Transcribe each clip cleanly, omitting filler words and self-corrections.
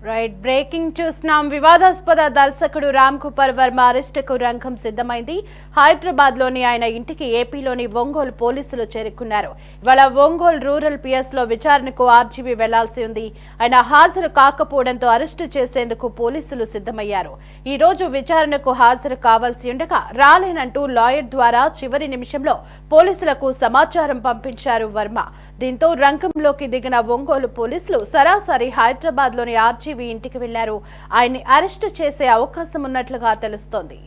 Right breaking చూస్తున్నాం. వివాదాస్పద దర్శకుడు రామ్ గోపాల్ వర్మ అరెస్టుకు రంగం సిద్ధమైంది. హైదరాబాద్ లోని ఆయన ఇంటికి ఏపీలోని ఒంగోలు పోలీసులు చేరుకున్నారు. ఇవాళ ఒంగోలు రూరల్ పిఎస్ లో విచారణకు ఆర్జీవీ వెళ్లాల్సి ఉంది. ఆయన హాజరు కాకపోవడంతో అరెస్టు చేసేందుకు పోలీసులు సిద్ధమయ్యారు. ఈ రోజు విచారణకు హాజరు కావాల్సి ఉండగా రాలేనంటూ లాయర్ ద్వారా చివరి నిమిషంలో పోలీసులకు సమాచారం పంపించారు వర్మ. దీంతో రంగంలోకి దిగిన ఒంగోలు పోలీసులు సరాసరి హైదరాబాద్ లోని ఆర్జీవీ ఇంటికి వెళ్లారు. ఆయన్ని అరెస్టు చేసే అవకాశం ఉన్నట్లుగా తెలుస్తోంది.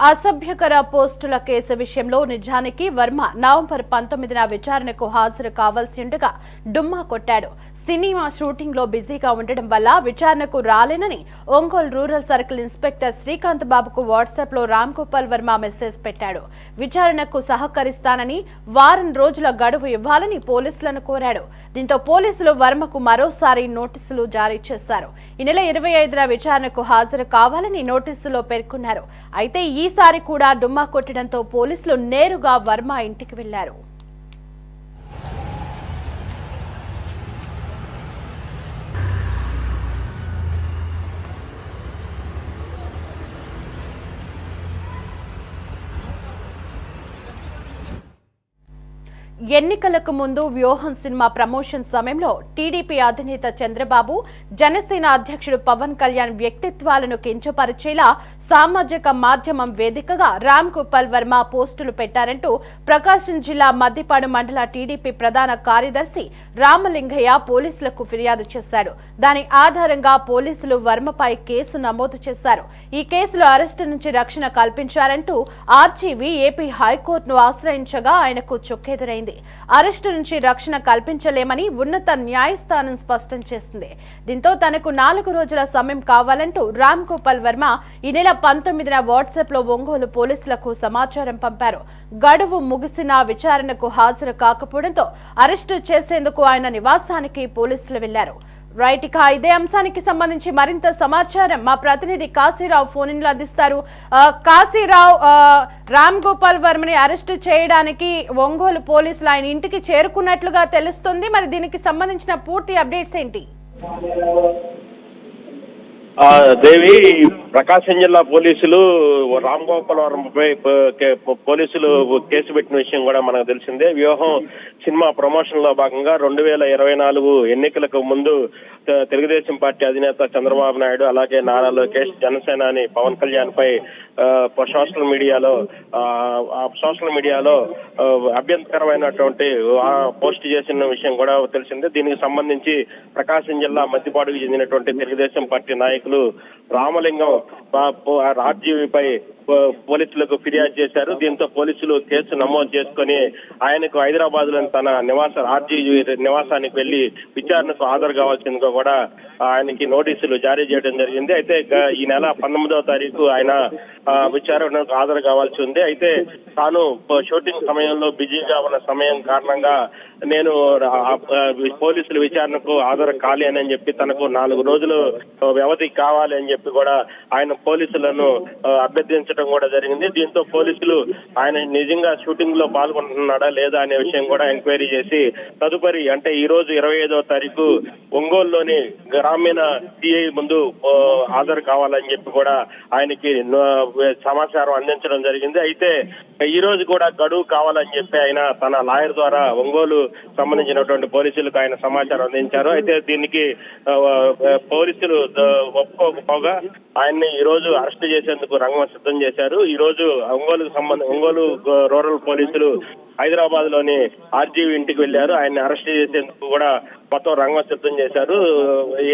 అసభ్యకర పోస్టుల కేసు విషయంలో నిజానికి వర్మ నవంబర్ 19న విచారణకు హాజరు కావాల్సి ఉండగా డుమ్మా కొట్టాడు. సినిమా షూటింగ్ లో బిజీగా ఉండడం వల్ల విచారణకు రాలేనని Ongole rural circle inspector Srikanth బాబుకు వాట్సాప్ లో రామ్ గోపాల్ వర్మ మెసేజ్ పెట్టాడు. విచారణకు సహకరిస్తానని వారం రోజుల గడువు ఇవ్వాలని పోలీసులను కోరాడు. దీంతో పోలీసులు వర్మకు మరోసారి నోటీసులు జారీ చేశారు. ఈ నెల 25న విచారణకు హాజరు కావాలని నోటీసులో పేర్కొన్నారు. అయితే ఈసారి కూడా డుమ్మా కొట్టడంతో పోలీసులు నేరుగా వర్మ ఇంటికి వెళ్లారు. ఎన్నికలకు ముందు వ్యూహం సినిమా ప్రమోషన్ సమయంలో టీడీపీ అధినేత చంద్రబాబు, జనసేన అధ్యక్షుడు పవన్ కళ్యాణ్ వ్యక్తిత్వాలను కించపరిచేలా సామాజిక మాధ్యమం వేదికగా రామ్ గోపాల్ వర్మ పోస్టులు పెట్టారంటూ ప్రకాశం జిల్లా మద్దిపాడు మండల టీడీపీ ప్రధాన కార్యదర్శి రామలింగయ్య పోలీసులకు ఫిర్యాదు చేశాడు. దాని ఆధారంగా పోలీసులు వర్మపై కేసు నమోదు చేశారు. ఈ కేసులో అరెస్టు నుంచి రక్షణ కల్పించారంటూ ఆర్జీవీ ఏపీ హైకోర్టును ఆశ్రయించగా ఆయనకు చుక్కెదురైంది. అరెస్టు నుంచి రక్షణ కల్పించలేమని ఉన్నత న్యాయస్థానం స్పష్టం చేసింది. దీంతో తనకు 4 రోజుల సమయం కావాలంటూ రామ్ గోపాల్ వర్మ ఈ నెల 19న వాట్సాప్ లో ఒంగోలు పోలీసులకు సమాచారం పంపారు. గడువు ముగిసిన విచారణకు హాజరు కాకపోవడంతో అరెస్టు చేసేందుకు ఆయన నివాసానికి పోలీసులు వెళ్లారు. రైట్, ఇక ఇదే అంశానికి సంబంధించి మరింత సమాచారం మా ప్రతినిధి కాశీరావు ఫోన్ ఇన్లో అందిస్తారు. కాశీరావు, రామ్ గోపాల్ వర్మని అరెస్టు చేయడానికి ఒంగోలు పోలీసులు ఆయన ఇంటికి చేరుకున్నట్లుగా తెలుస్తుంది. మరి దీనికి సంబంధించిన పూర్తి అప్డేట్స్ ఏంటి? దేవి, ప్రకాశం జిల్లా పోలీసులు రామ్ గోపాల్ వర్మపై పోలీసులు కేసు పెట్టిన విషయం కూడా మనకు తెలిసిందే. వ్యూహం సినిమా ప్రమోషన్ లో భాగంగా 2024 ఎన్నికలకు ముందు తెలుగుదేశం పార్టీ అధినేత చంద్రబాబు నాయుడు, అలాగే నారా లోకేష్, జనసేనాని పవన్ కళ్యాణ్ పై సోషల్ మీడియాలో అభ్యంతరకరమైనటువంటి పోస్ట్ చేసిన విషయం కూడా తెలిసిందే. దీనికి సంబంధించి ప్రకాశం జిల్లా మద్దిపాడుకు చెందినటువంటి తెలుగుదేశం పార్టీ నాయకులు రామలింగం ఆర్జీవీపై పోలీసులకు ఫిర్యాదు చేశారు. దీంతో పోలీసులు కేసు నమోదు చేసుకుని ఆయనకు హైదరాబాద్ లోని తన ఆర్జీవీ నివాసానికి వెళ్లి విచారణకు హాజరు కావాల్సిందిగా కూడా ఆయనకి నోటీసులు జారీ చేయడం జరిగింది. అయితే ఈ నెల 19వ తారీఖు ఆయన విచారణకు హాజరు కావాల్సి ఉంది. అయితే తాను షూటింగ్ సమయంలో బిజీగా ఉన్న సమయం కారణంగా నేను పోలీసులు విచారణకు హాజరు కాలి అని చెప్పి తనకు 4 రోజులు వ్యవధి కావాలి అని చెప్పి కూడా ఆయన పోలీసులను అభ్యర్థించడం కూడా జరిగింది. దీంతో పోలీసులు ఆయన నిజంగా షూటింగ్ లో పాల్గొంటున్నాడా లేదా అనే విషయం కూడా ఎంక్వైరీ చేసి తదుపరి అంటే ఈ రోజు 25వ తారీఖు ఒంగోలులోని గ్రామీణ సిఐ ముందు హాజరు కావాలని చెప్పి కూడా ఆయనకి సమాచారం అందించడం జరిగింది. అయితే ఈ రోజు కూడా గడువు కావాలని చెప్పి ఆయన తన లాయర్ ద్వారా ఒంగోలు సంబంధించినటువంటి పోలీసులకు ఆయన సమాచారం అందించారు. అయితే దీనికి పోలీసులు ఒప్పుకోకపోగా ఆయన్ని ఈ రోజు అరెస్ట్ చేసేందుకు రంగం సిద్ధం చేశారు. ఈ రోజు ఒంగోలు రూరల్ పోలీసులు హైదరాబాద్ లోని ఆర్జీవీ ఇంటికి వెళ్లారు. ఆయన్ని అరెస్ట్ చేసేందుకు కూడా మొత్తం రంగం సిద్ధం చేశారు.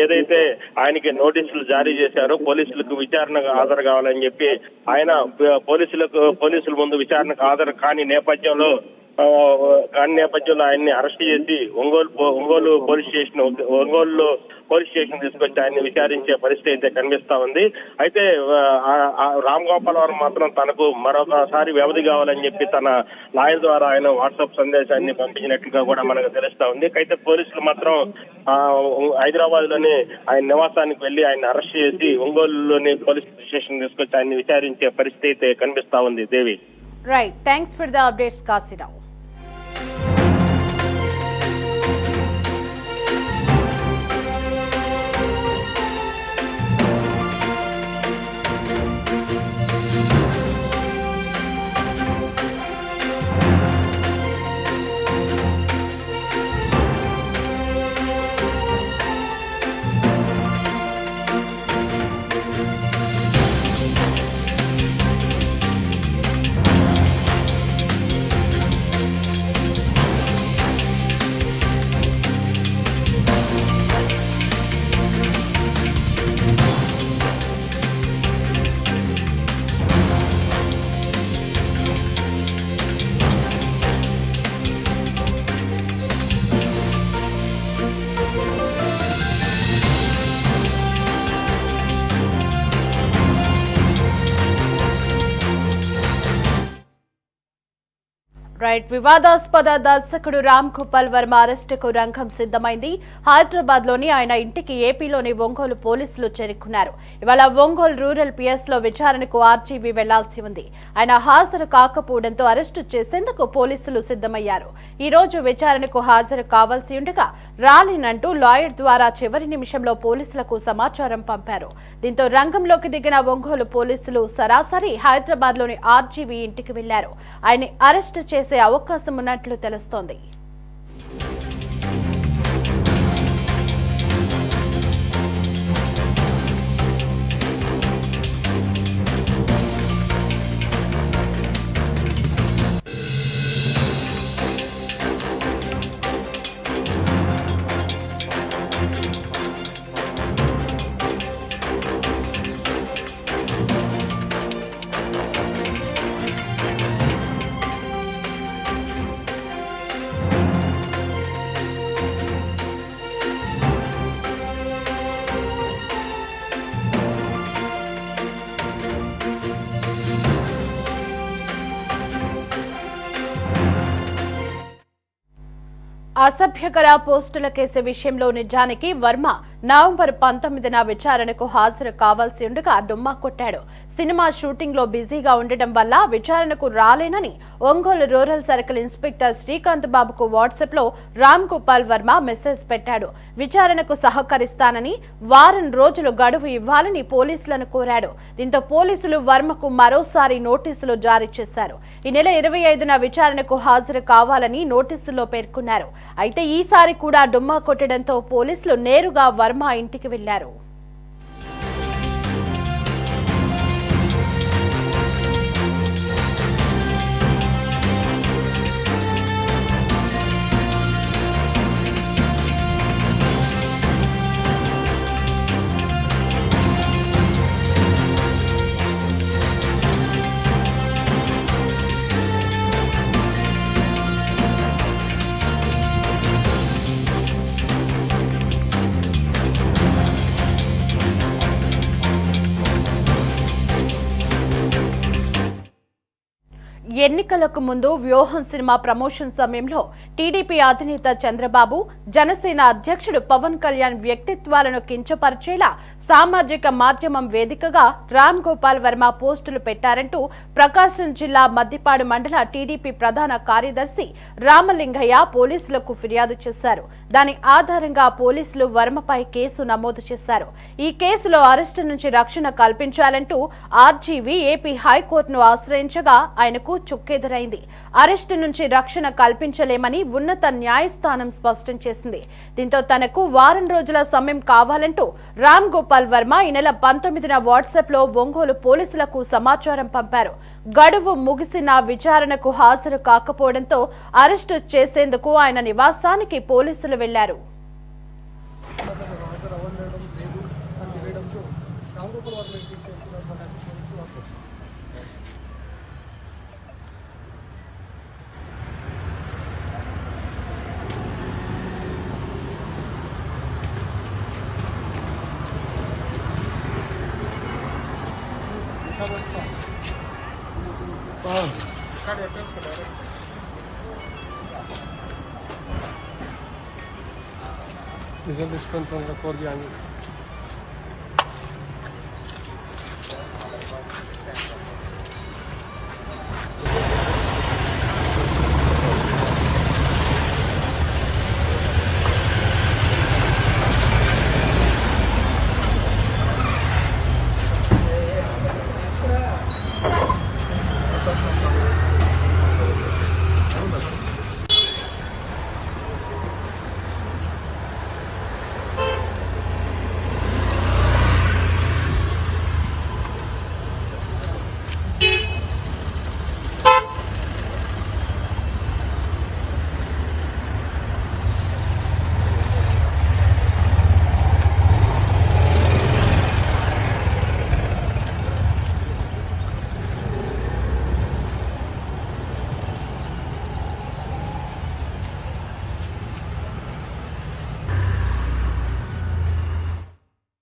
ఏదైతే ఆయనకి నోటీసులు జారీ చేశారో పోలీసులకు విచారణకు హాజరు కావాలని చెప్పి ఆయన పోలీసుల ముందు విచారణకు హాజరు కాని నేపథ్యంలో దాని నేపథ్యంలో ఆయన్ని అరెస్ట్ చేసి ఒంగోలు పోలీస్ స్టేషన్ తీసుకొచ్చి ఆయన్ని విచారించే పరిస్థితి అయితే కనిపిస్తా ఉంది. అయితే రామ్ గోపాల్ వర్మ మాత్రం తనకు మరొకసారి వ్యవధి కావాలని చెప్పి తన లాయర్ ద్వారా ఆయన వాట్సాప్ సందేశాన్ని పంపించినట్లుగా కూడా మనకు తెలుస్తా ఉంది. అయితే పోలీసులు మాత్రం హైదరాబాద్ లోని ఆయన నివాసానికి వెళ్లి ఆయన అరెస్ట్ చేసి ఒంగోలులోని పోలీస్ స్టేషన్ తీసుకొచ్చి ఆయన్ని విచారించే పరిస్థితి అయితే కనిపిస్తా ఉంది. Devi, right, thanks for the updates Kasirao. Right, వివాదాస్పద దర్శకుడు రామ్ గోపాల్ వర్మ అరెస్టుకు రంగం సిద్ధమైంది. హైదరాబాద్ లోని ఆయన ఇంటికి ఏపీలోని ఒంగోలు పోలీసులు చేరుకున్నారు. ఇవాళ ఒంగోలు రూరల్ పిఎస్ లో విచారణకు ఆర్జీవీ వెళ్లాల్సి ఉంది. ఆయన హాజరు కాకపోవడంతో అరెస్టు చేసేందుకు పోలీసులు సిద్ధమయ్యారు. ఈ రోజు విచారణకు హాజరు కావాల్సి ఉండగా రాలేనంటూ లాయర్ ద్వారా చివరి నిమిషంలో పోలీసులకు సమాచారం పంపారు. దీంతో రంగంలోకి దిగిన ఒంగోలు పోలీసులు సరాసరి హైదరాబాద్ లోని ఆర్జీవీ ఇంటికి వెళ్లారు. ఆయన్ని అరెస్టు చేసే అవకాశం ఉన్నట్లు తెలుస్తోంది. అసభ్యకర పోస్టుల కేసు విషయంలో నిజానికి వర్మ నవంబర్ 19న విచారణకు హాజరు కావాల్సి ఉండగా డుమ్మా కొట్టాడు. సినిమా షూటింగ్ లో బిజీగా ఉండడం వల్ల విచారణకు రాలేనని Ongole rural circle inspector Srikanth బాబుకు వాట్సాప్ లో రామ్ గోపాల్ వర్మ మెసేజ్ పెట్టాడు. విచారణకు సహకరిస్తానని వారం రోజులు గడువు ఇవ్వాలని పోలీసులను కోరాడు. దీంతో పోలీసులు వర్మకు మరోసారి నోటీసులు జారీ చేశారు. ఈ నెల 25న విచారణకు హాజరు కావాలని నోటీసుల్లో పేర్కొన్నారు. అయితే ఈసారి కూడా డుమ్మా కొట్టడంతో పోలీసులు నేరుగా వర్మ ఇంటికి వెళ్లారు. ఎన్నికలకు ముందు వ్యూహం సినిమా ప్రమోషన్ సమయంలో టీడీపీ అధినేత చంద్రబాబు, జనసేన అధ్యక్షుడు పవన్ కళ్యాణ్ వ్యక్తిత్వాలను కించపరిచేలా సామాజిక మాధ్యమం వేదికగా రామ్ గోపాల్ వర్మ పోస్టులు పెట్టారంటూ ప్రకాశం జిల్లా మద్దిపాడు మండల టీడీపీ ప్రధాన కార్యదర్శి రామలింగయ్య పోలీసులకు ఫిర్యాదు చేశారు. దాని ఆధారంగా పోలీసులు వర్మపై కేసు నమోదు చేశారు. ఈ కేసులో అరెస్టు నుంచి రక్షణ కల్పించాలంటూ ఆర్జీవీ ఏపీ హైకోర్టును ఆశ్రయించగా ఆయనకు చుక్కెదురైంది. అరెస్టు నుంచి రక్షణ కల్పించలేమని ఉన్నత న్యాయస్థానం స్పష్టం చేసింది. దీంతో తనకు వారం రోజుల సమయం కావాలంటూ రామ్ గోపాల్ వర్మ ఈ నెల 19న వాట్సాప్ లో ఒంగోలు పోలీసులకు సమాచారం పంపారు. గడువు ముగిసిన విచారణకు హాజరు కాకపోవడంతో అరెస్టు చేసేందుకు ఆయన నివాసానికి పోలీసులు వెళ్లారు. रिजल्ट डिस्पेंस कोर्ट जाएंगे